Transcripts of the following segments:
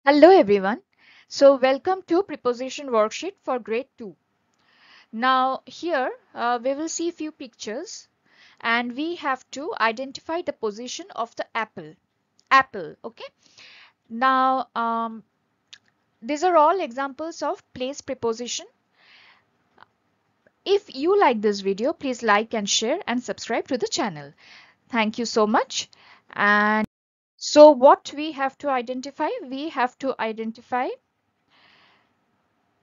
Hello everyone. So welcome to preposition worksheet for grade 2. Now here we will see few pictures and we have to identify the position of the apple. Apple, okay? Now these are all examples of place preposition. If you like this video, please like and share and subscribe to the channel. Thank you so much. And so what we have to identify? We have to identify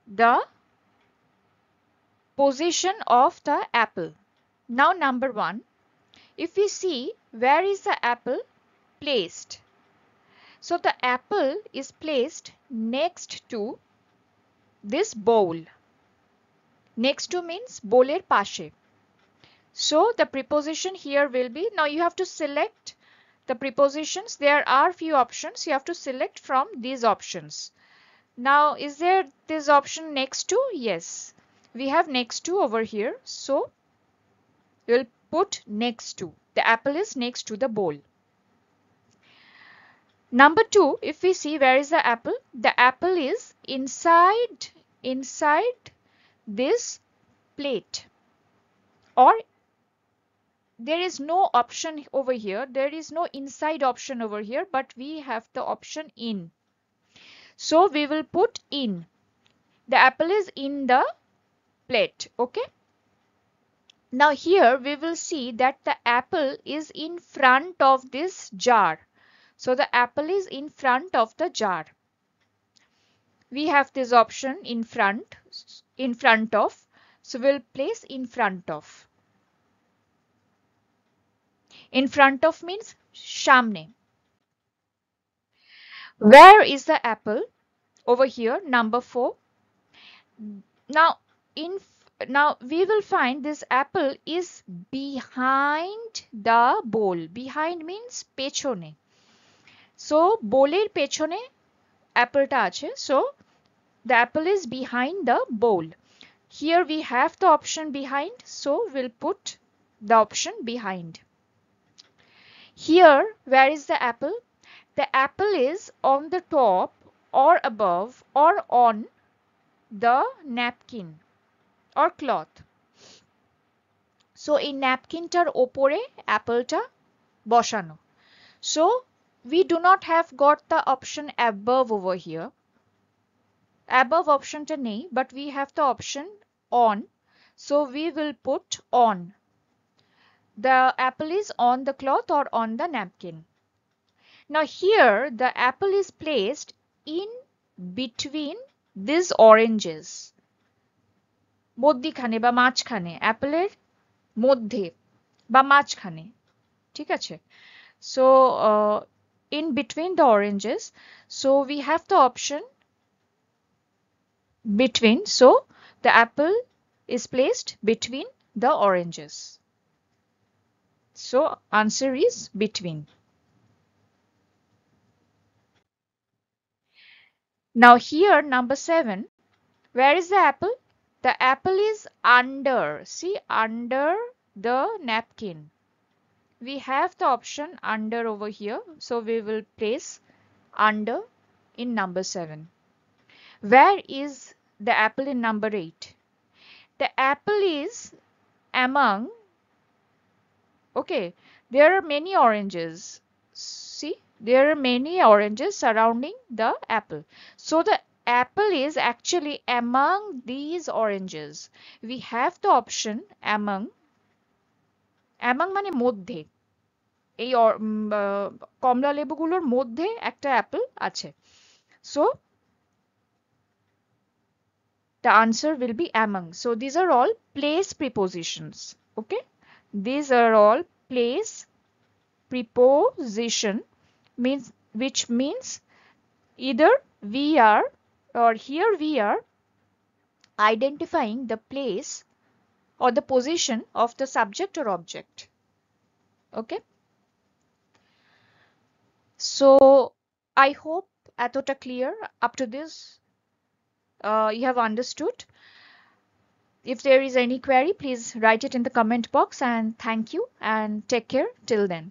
the position of the apple. Now number 1, if we see where is the apple placed. So the apple is placed next to this bowl. Next to means bowler pashe. So the preposition here will be, now you have to select the prepositions. There are few options. You have to select from these options. Now is there this option next to? Yes. We have next to over here. So we'll put next to. The apple is next to the bowl. Number 2, if we see where is the apple is inside this plate, or there is no option over here. There is no inside option over here, but we have the option in. So we will put in. The apple is in the plate, okay? Now here we will see that the apple is in front of this jar. So the apple is in front of the jar. We have this option in front of. So we'll place in front of. In front of means shamne. Where is the apple? Over here, number 4. Now we will find this apple is behind the bowl. Behind means pechone. So bowler pechone apple ta ache. So the apple is behind the bowl. Here we have the option behind, so we'll put the option behind. Here, where is the apple? The apple is on the top or above or on the napkin or cloth. So in napkin tar opore apple ta boshano. So we do not have got the option above over here. Above option ta nahi, but we have the option on. So we will put on. The apple is on the cloth or on the napkin. Now here the apple is placed in between these oranges. মধ্যিখানে বা মাঝখানে, অ্যাপেলের মধ্যে বা মাঝখানে, ঠিক আছে? So in between the oranges, so we have the option between. So the apple is placed between the oranges. So answer is between. Now here number 7, where is the apple? The apple is under, see, under the napkin. We have the option under over here, so we will place under in number 7. Where is the apple in number 8? The apple is among, okay, there are many oranges. See, there are many oranges surrounding the apple. So the apple is actually among these oranges. We have the option among. Among মানে মধ্যে, এই কমলা লেবুগুলোর মধ্যে একটা Apple আছে. So the answer will be among. So these are all place prepositions. Okay, these are all place preposition, means which means either we are, or here we are identifying the place or the position of the subject or object. Okay, so I hope এতটা clear up to this. You have understood. If there is any query, please write it in the comment box, and thank you and take care till then.